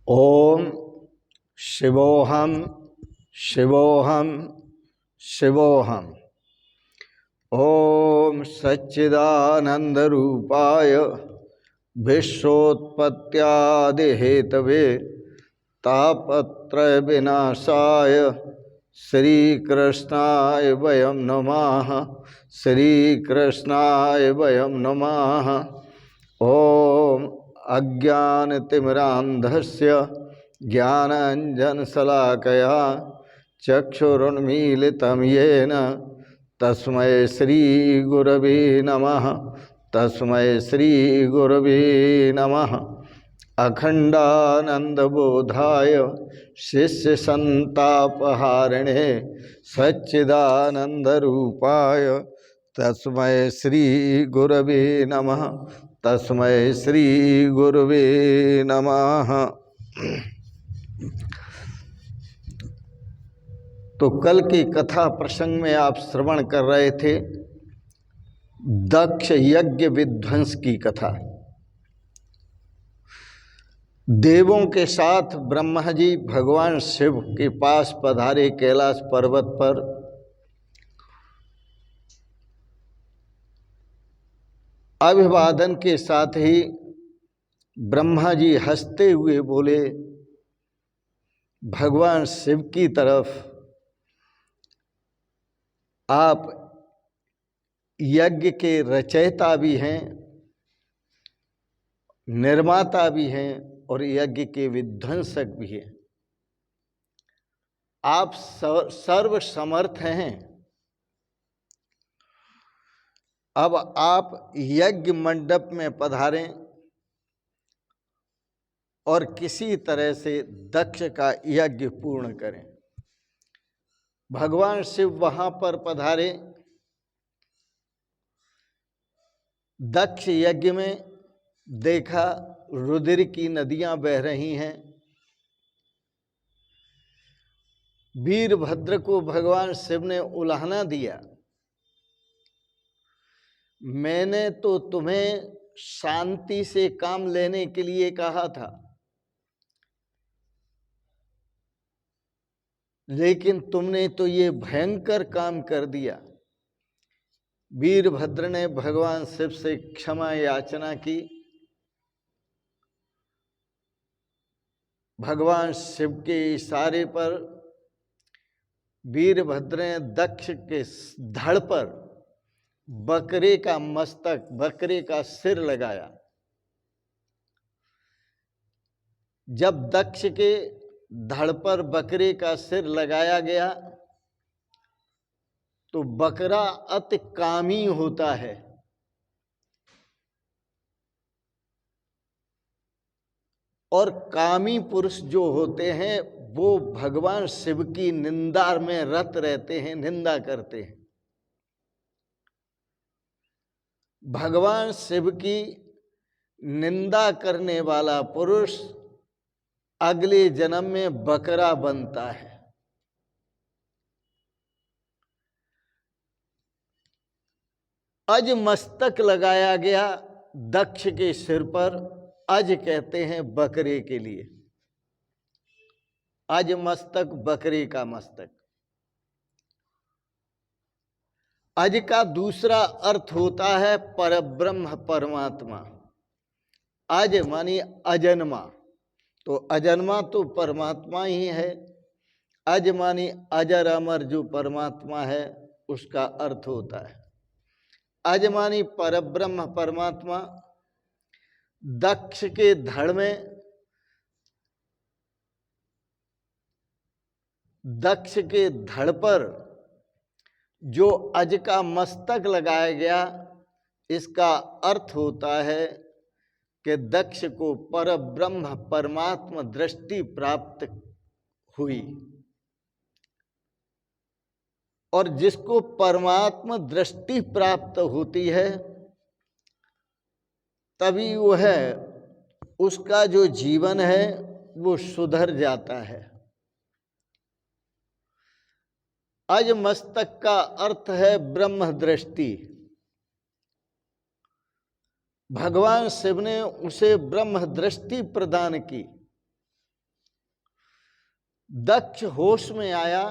ओम शिवोहम शिवोहम शिवोहम। ओम सच्चिदानंद रूपाय विश्वोत्पत्त्यादिहेतवे तापत्रय विनाशाय श्रीकृष्णाय वयं नमः। श्रीकृष्णाय वयं नमः। ओम अज्ञानतिमिरान्धस्य ज्ञानाञ्जनशलाकया चक्षुरुन्मीलितं येन तस्मै श्रीगुरवे नमः। तस्मै श्रीगुरवे नमः। अखण्डानन्दबोधाय शिष्यसन्तापहारिणे सच्चिदानन्दरूपाय तस्मै श्रीगुरवे नमः। तस्मै श्री गुरुवे नमः। तो कल की कथा प्रसंग में आप श्रवण कर रहे थे दक्ष यज्ञ विध्वंस की कथा। देवों के साथ ब्रह्मा जी भगवान शिव के पास पधारे कैलाश पर्वत पर। अभिवादन के साथ ही ब्रह्मा जी हंसते हुए बोले भगवान शिव की तरफ, आप यज्ञ के रचयिता भी हैं, निर्माता भी हैं और यज्ञ के विध्वंसक भी हैं। आप सर्व समर्थ हैं। अब आप यज्ञ मंडप में पधारें और किसी तरह से दक्ष का यज्ञ पूर्ण करें। भगवान शिव वहां पर पधारे। दक्ष यज्ञ में देखा रुधिर की नदियां बह रही हैं। वीरभद्र को भगवान शिव ने उलाहना दिया, मैंने तो तुम्हें शांति से काम लेने के लिए कहा था, लेकिन तुमने तो ये भयंकर काम कर दिया। वीरभद्र ने भगवान शिव से क्षमा याचना की। भगवान शिव के इशारे पर वीरभद्र ने दक्ष के धड़ पर बकरे का मस्तक, बकरे का सिर लगाया। जब दक्ष के धड़ पर बकरे का सिर लगाया गया तो बकरा अति कामी होता है। और कामी पुरुष जो होते हैं वो भगवान शिव की निंदा में रत रहते हैं, निंदा करते हैं। भगवान शिव की निंदा करने वाला पुरुष अगले जन्म में बकरा बनता है। अज मस्तक लगाया गया दक्ष के सिर पर। अज कहते हैं बकरे के लिए। अज मस्तक, बकरे का मस्तक। अज का दूसरा अर्थ होता है परब्रह्म, परमात्मा। अज मानी अजन्मा, तो अजन्मा तो परमात्मा ही है। अज मानी अजर अमर जो परमात्मा है उसका अर्थ होता है। अज मानी परब्रह्म, परमात्मा। दक्ष के धड़ में, दक्ष के धड़ पर जो अज का मस्तक लगाया गया, इसका अर्थ होता है कि दक्ष को परब्रह्म परमात्मा दृष्टि प्राप्त हुई। और जिसको परमात्मा दृष्टि प्राप्त होती है तभी वो है, उसका जो जीवन है वो सुधर जाता है। अज मस्तक का अर्थ है ब्रह्म दृष्टि। भगवान शिव ने उसे ब्रह्म दृष्टि प्रदान की। दक्ष होश में आया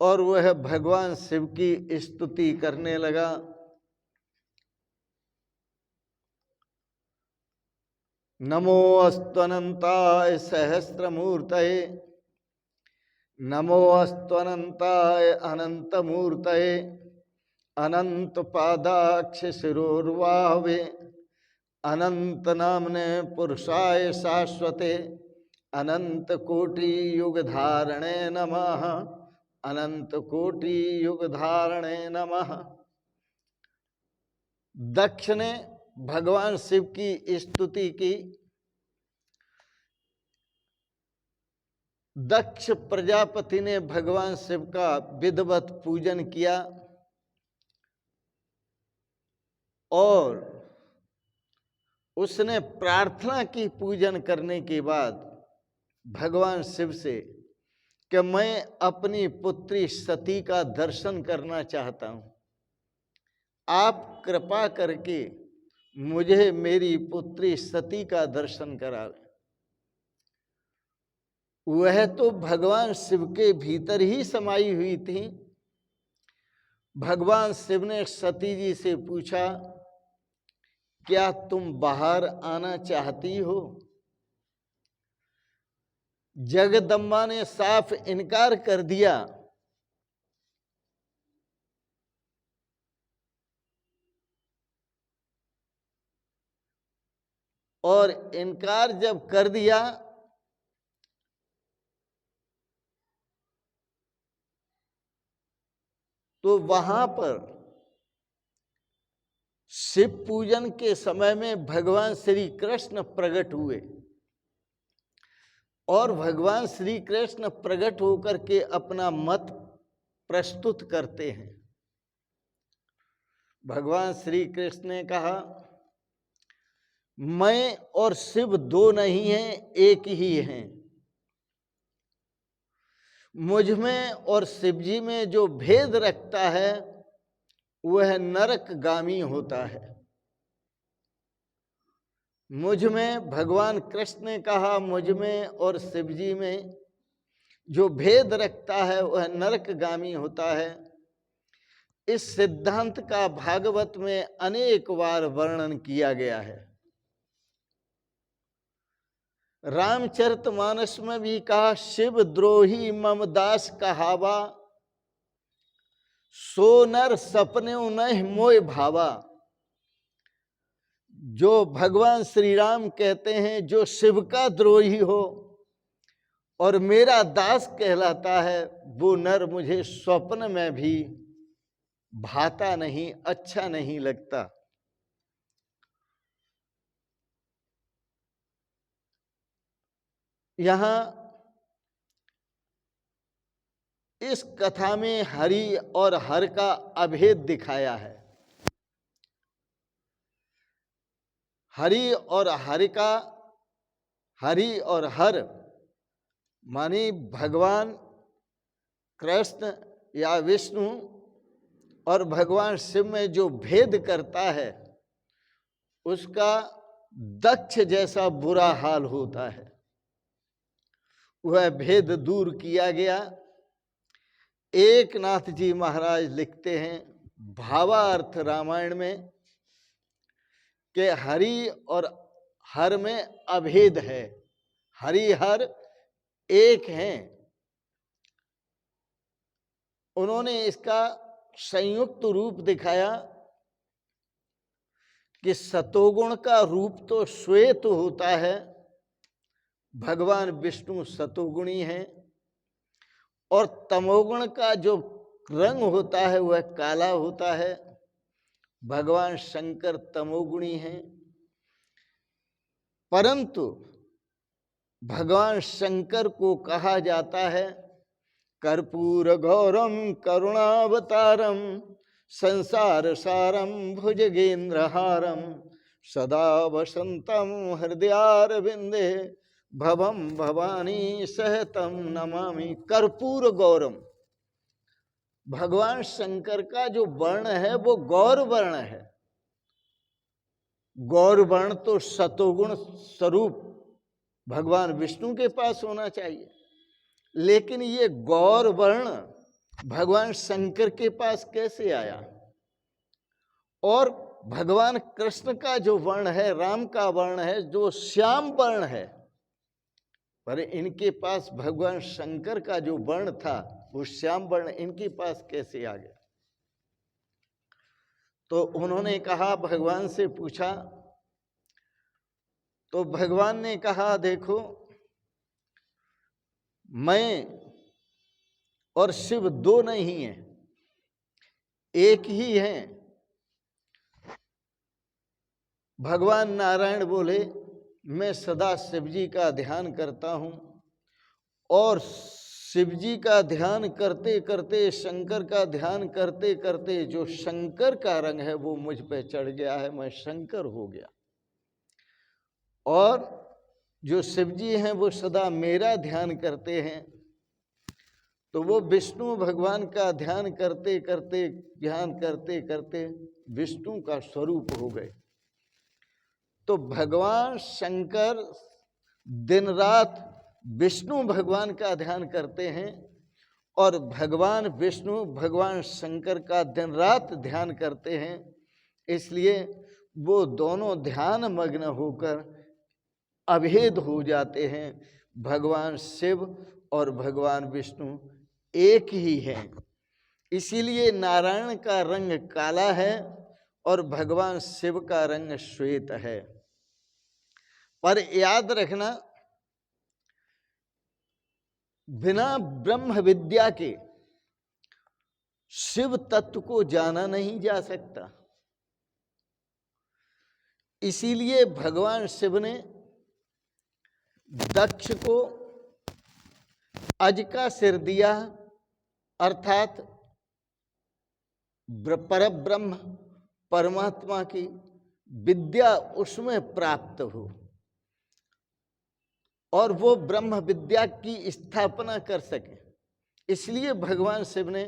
और वह भगवान शिव की स्तुति करने लगा। नमो अस्त्वनंताय सहस्रमूर्तये, नमो अस्त्वनंताय अनंतमूर्तये, अनंत पादाक्ष शिरोर्वाहवे, अनंत नामने पुरुषाय शाश्वते, अनंत कोटि युग धारणे नमः, अनंत कोटि युग धारणे नमः। दक्ष ने भगवान शिव की स्तुति की। दक्ष प्रजापति ने भगवान शिव का विधिवत पूजन किया और उसने प्रार्थना की पूजन करने के बाद भगवान शिव से कि मैं अपनी पुत्री सती का दर्शन करना चाहता हूं, आप कृपा करके मुझे मेरी पुत्री सती का दर्शन करावे। वह तो भगवान शिव के भीतर ही समाई हुई थी। भगवान शिव ने सती जी से पूछा, क्या तुम बाहर आना चाहती हो? जगदम्बा ने साफ इनकार कर दिया। और इनकार जब कर दिया तो वहां पर शिव पूजन के समय में भगवान श्री कृष्ण प्रकट हुए और भगवान श्री कृष्ण प्रकट होकर के अपना मत प्रस्तुत करते हैं। भगवान श्री कृष्ण ने कहा, मैं और शिव दो नहीं हैं, एक ही हैं। मुझ में और शिव जी में जो भेद रखता है वह नरकगामी होता है। मुझ में, भगवान कृष्ण ने कहा, मुझ में और शिव जी में जो भेद रखता है वह नरकगामी होता है। इस सिद्धांत का भागवत में अनेक बार वर्णन किया गया है। रामचरितमानस में भी कहा, शिव द्रोही मम दास कहावा, सो नर सपने नहीं मोय भावा। जो भगवान श्री राम कहते हैं, जो शिव का द्रोही हो और मेरा दास कहलाता है, वो नर मुझे स्वप्न में भी भाता नहीं, अच्छा नहीं लगता। यहां इस कथा में हरि और हर का अभेद दिखाया है। हरि और हर का, हरि और हर मानी भगवान कृष्ण या विष्णु और भगवान शिव में जो भेद करता है उसका दक्ष जैसा बुरा हाल होता है। वह भेद दूर किया गया। एकनाथ जी महाराज लिखते हैं भावार्थ रामायण में कि हरि और हर में अभेद है, हरि हर एक हैं। उन्होंने इसका संयुक्त रूप दिखाया कि सतोगुण का रूप तो श्वेत होता है, भगवान विष्णु सतोगुणी हैं, और तमोगुण का जो रंग होता है वह काला होता है, भगवान शंकर तमोगुणी हैं। परंतु भगवान शंकर को कहा जाता है कर्पूर गौरम करुणावतारम संसार सारम भुजगेंद्रहारम सदा वसंतम हृदयारविंदे भवम भवानी सहतम नमामि। कर्पूर गौरम, भगवान शंकर का जो वर्ण है वो गौर वर्ण है। गौर वर्ण तो सतोगुण स्वरूप भगवान विष्णु के पास होना चाहिए। लेकिन ये गौर वर्ण भगवान शंकर के पास कैसे आया? और भगवान कृष्ण का जो वर्ण है, राम का वर्ण है, जो श्याम वर्ण है, पर इनके पास भगवान शंकर का जो वर्ण था वो श्याम वर्ण इनके पास कैसे आ गया? तो उन्होंने कहा, भगवान से पूछा, तो भगवान ने कहा, देखो मैं और शिव दो नहीं है, एक ही है। भगवान नारायण बोले, मैं सदा शिव जी का ध्यान करता हूं और शिव जी का ध्यान करते करते, शंकर का ध्यान करते करते जो शंकर का रंग है वो मुझ पे चढ़ गया है, मैं शंकर हो गया। और जो शिव जी हैं वो सदा मेरा ध्यान करते हैं, तो वो विष्णु भगवान का ध्यान करते करते विष्णु का स्वरूप हो गए। तो भगवान शंकर दिन रात विष्णु भगवान का ध्यान करते हैं और भगवान विष्णु भगवान शंकर का दिन रात ध्यान करते हैं। इसलिए वो दोनों ध्यान मग्न होकर अभेद हो जाते हैं। भगवान शिव और भगवान विष्णु एक ही हैं। इसीलिए नारायण का रंग काला है और भगवान शिव का रंग श्वेत है। पर याद रखना, बिना ब्रह्म विद्या के शिव तत्व को जाना नहीं जा सकता। इसीलिए भगवान शिव ने दक्ष को अज का सिर दिया, अर्थात परब्रह्म परमात्मा की विद्या उसमें प्राप्त हो और वो ब्रह्म विद्या की स्थापना कर सके। इसलिए भगवान शिव ने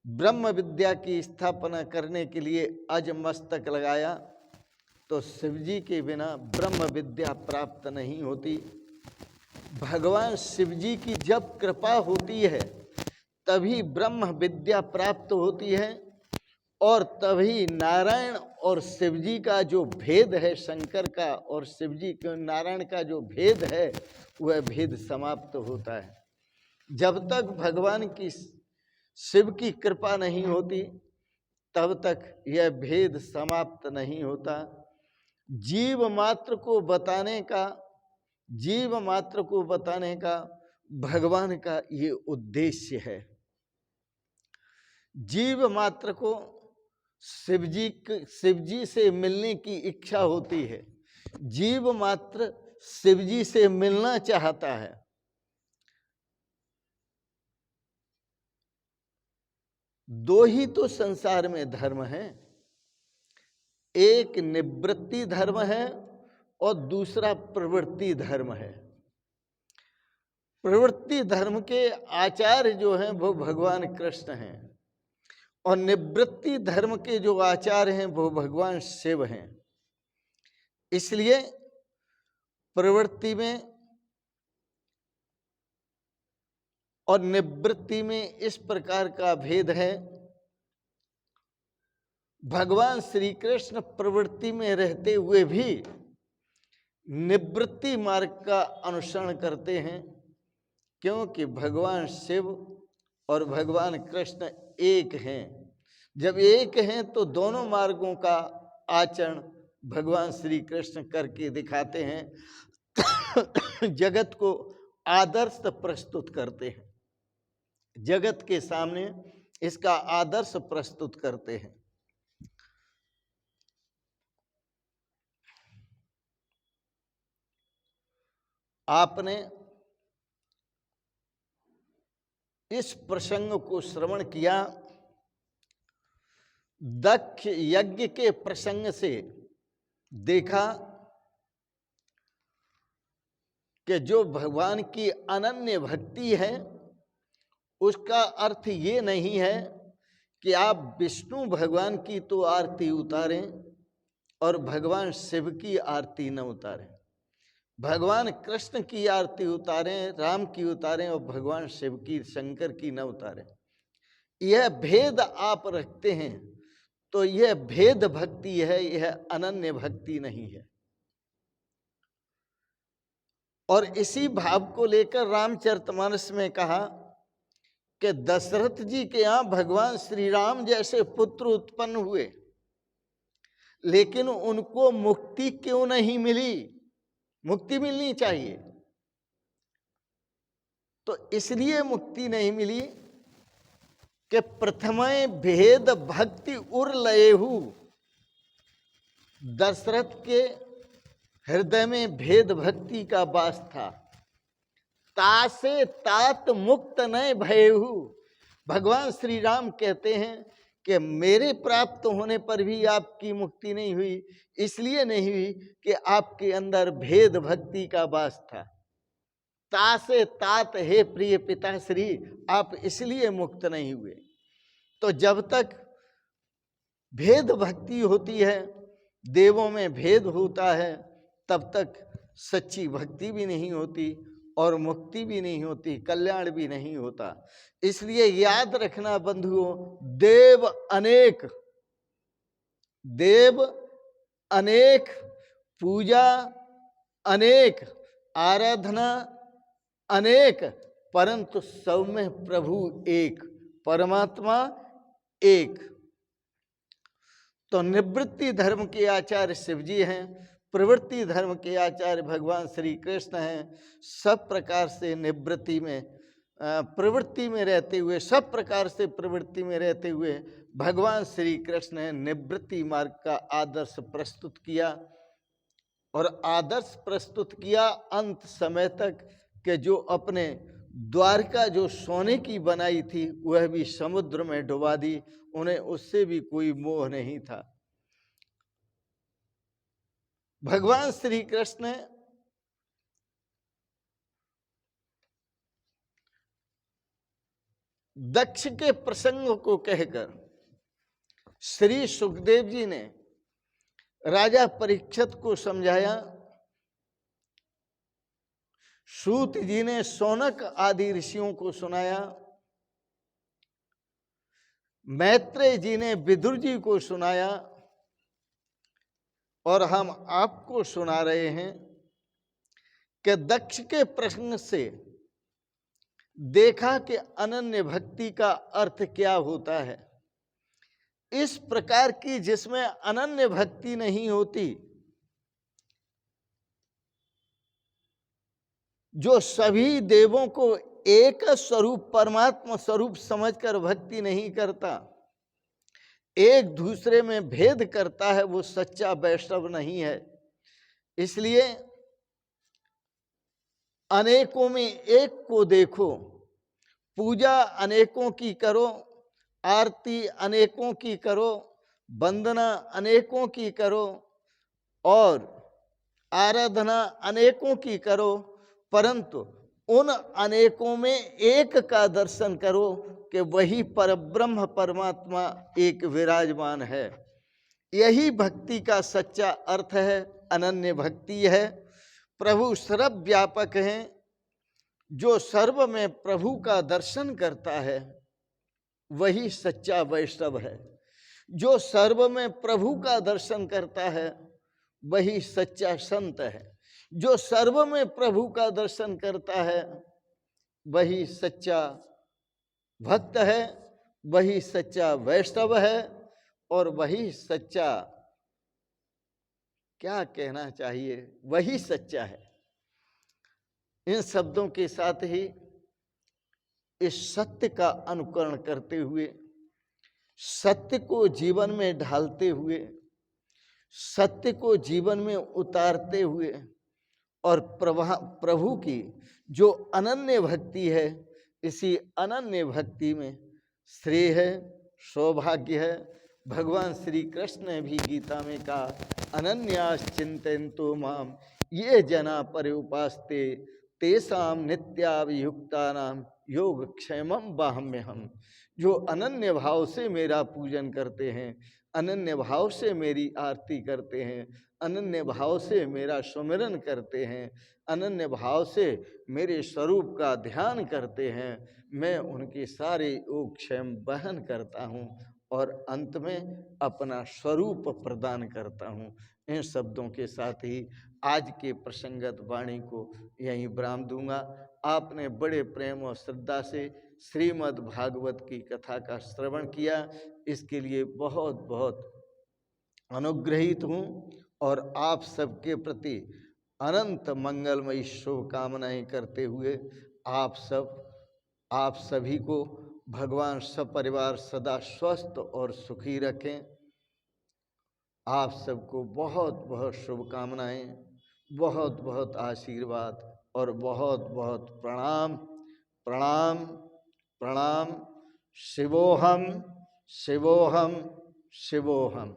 ब्रह्म विद्या की स्थापना करने के लिए अज मस्तक लगाया। तो शिव जी के बिना ब्रह्म विद्या प्राप्त नहीं होती। भगवान शिव जी की जब कृपा होती है तभी ब्रह्म विद्या प्राप्त होती है और तभी नारायण और शिव जी का जो भेद है, शंकर का और शिव जी के नारायण का जो भेद है, वह भेद समाप्त होता है। जब तक भगवान की शिव की कृपा नहीं होती तब तक यह भेद समाप्त नहीं होता। जीव मात्र को बताने का भगवान का ये उद्देश्य है। जीव मात्र को शिव जी से मिलने की इच्छा होती है। जीव मात्र शिव जी से मिलना चाहता है। दो ही तो संसार में धर्म है, एक निवृत्ति धर्म है और दूसरा प्रवृत्ति धर्म है। प्रवृत्ति धर्म के आचार्य जो हैं वो भगवान कृष्ण हैं और निवृत्ति धर्म के जो आचार्य हैं वो भगवान शिव हैं। इसलिए प्रवृत्ति में और निवृत्ति में इस प्रकार का भेद है। भगवान श्री कृष्ण प्रवृत्ति में रहते हुए भी निवृत्ति मार्ग का अनुसरण करते हैं, क्योंकि भगवान शिव और भगवान कृष्ण एक हैं। जब एक हैं तो दोनों मार्गों का आचरण भगवान श्री कृष्ण करके दिखाते हैं। जगत को आदर्श प्रस्तुत करते हैं, जगत के सामने इसका आदर्श प्रस्तुत करते हैं। आपने इस प्रसंग को श्रवण किया, दक्ष यज्ञ के प्रसंग से देखा कि जो भगवान की अनन्य भक्ति है उसका अर्थ ये नहीं है कि आप विष्णु भगवान की तो आरती उतारें और भगवान शिव की आरती न उतारें। भगवान कृष्ण की आरती उतारें, राम की उतारें और भगवान शिव की, शंकर की न उतारें। यह भेद आप रखते हैं तो यह भेद भक्ति है, यह अनन्य भक्ति नहीं है। और इसी भाव को लेकर रामचरितमानस में कहा कि दशरथ जी के यहां भगवान श्री राम जैसे पुत्र उत्पन्न हुए, लेकिन उनको मुक्ति क्यों नहीं मिली? मुक्ति मिलनी चाहिए। तो इसलिए मुक्ति नहीं मिली कि प्रथमय भेद भक्ति उर लयेहु, दशरथ के हृदय में भेद भक्ति का वास था। तासे तात मुक्त न भयहु, भगवान श्री राम कहते हैं कि मेरे प्राप्त होने पर भी आपकी मुक्ति नहीं हुई, इसलिए नहीं हुई कि आपके अंदर भेद भक्ति का वास था। तासे तात, हे प्रिय पिताश्री, आप इसलिए मुक्त नहीं हुए। तो जब तक भेद भक्ति होती है, देवों में भेद होता है, तब तक सच्ची भक्ति भी नहीं होती और मुक्ति भी नहीं होती, कल्याण भी नहीं होता। इसलिए याद रखना बंधुओं, देव अनेक, पूजा अनेक, आराधना अनेक, परंतु सब में प्रभु एक, परमात्मा एक। तो निवृत्ति धर्म के आचार्य शिव जी हैं, प्रवृत्ति धर्म के आचार्य भगवान श्री कृष्ण हैं। सब प्रकार से निवृत्ति में, प्रवृत्ति में रहते हुए, सब प्रकार से प्रवृत्ति में रहते हुए भगवान श्री कृष्ण ने निवृत्ति मार्ग का आदर्श प्रस्तुत किया। और आदर्श प्रस्तुत किया अंत समय तक कि जो अपने द्वारका जो सोने की बनाई थी वह भी समुद्र में डुबा दी, उन्हें उससे भी कोई मोह नहीं था। भगवान श्री कृष्ण दक्ष के प्रसंग को कहकर श्री सुखदेव जी ने राजा परीक्षित को समझाया, सूत जी ने शौनक आदि ऋषियों को सुनाया, मैत्रेय जी ने विदुर जी को सुनाया, और हम आपको सुना रहे हैं कि दक्ष के प्रश्न से देखा कि अनन्य भक्ति का अर्थ क्या होता है। इस प्रकार की जिसमें अनन्य भक्ति नहीं होती, जो सभी देवों को एक स्वरूप परमात्मा स्वरूप समझकर भक्ति नहीं करता, एक दूसरे में भेद करता है, वो सच्चा वैष्णव नहीं है। इसलिए अनेकों में एक को देखो, पूजा अनेकों की करो, आरती अनेकों की करो, वंदना अनेकों की करो और आराधना अनेकों की करो, परंतु उन अनेकों में एक का दर्शन करो कि वही परब्रह्म परमात्मा एक विराजमान है। यही भक्ति का सच्चा अर्थ है, अनन्य भक्ति है। प्रभु सर्वव्यापक हैं, जो सर्व में प्रभु का दर्शन करता है वही सच्चा वैष्णव है। जो सर्व में प्रभु का दर्शन करता है वही सच्चा संत है। जो सर्व में प्रभु का दर्शन करता है वही सच्चा भक्त है, वही सच्चा वैष्णव है और वही सच्चा, क्या कहना चाहिए, वही सच्चा है। इन शब्दों के साथ ही इस सत्य का अनुकरण करते हुए, सत्य को जीवन में ढालते हुए, सत्य को जीवन में उतारते हुए और प्रभु की जो अनन्य भक्ति है, इसी अनन्य भक्ति में श्रेय है, सौभाग्य है। भगवान श्री कृष्ण ने भी गीता में कहा, अनन्यास चिंतयन्तो माम ये जना पर्युपास्ते तेषां नित्याभियुक्तानां योग क्षेमम बाह्म्यहम्। जो अनन्य भाव से मेरा पूजन करते हैं, अनन्य भाव से मेरी आरती करते हैं, अनन्य भाव से मेरा सुमिरन करते हैं, अनन्य भाव से मेरे स्वरूप का ध्यान करते हैं, मैं उनके सारे योगक्षेम वहन करता हूँ और अंत में अपना स्वरूप प्रदान करता हूँ। इन शब्दों के साथ ही आज के प्रसंगत वाणी को यहीं विराम दूंगा। आपने बड़े प्रेम और श्रद्धा से श्रीमद् भागवत की कथा का श्रवण किया, इसके लिए बहुत बहुत अनुग्रहित हूँ और आप सबके प्रति अनंत मंगलमयी शुभकामनाएं करते हुए आप सभी को भगवान सपरिवार सदा स्वस्थ और सुखी रखें। आप सबको बहुत बहुत शुभकामनाएं, बहुत बहुत आशीर्वाद और बहुत बहुत प्रणाम प्रणाम प्रणाम। शिवोहम शिवोहम शिवोहम।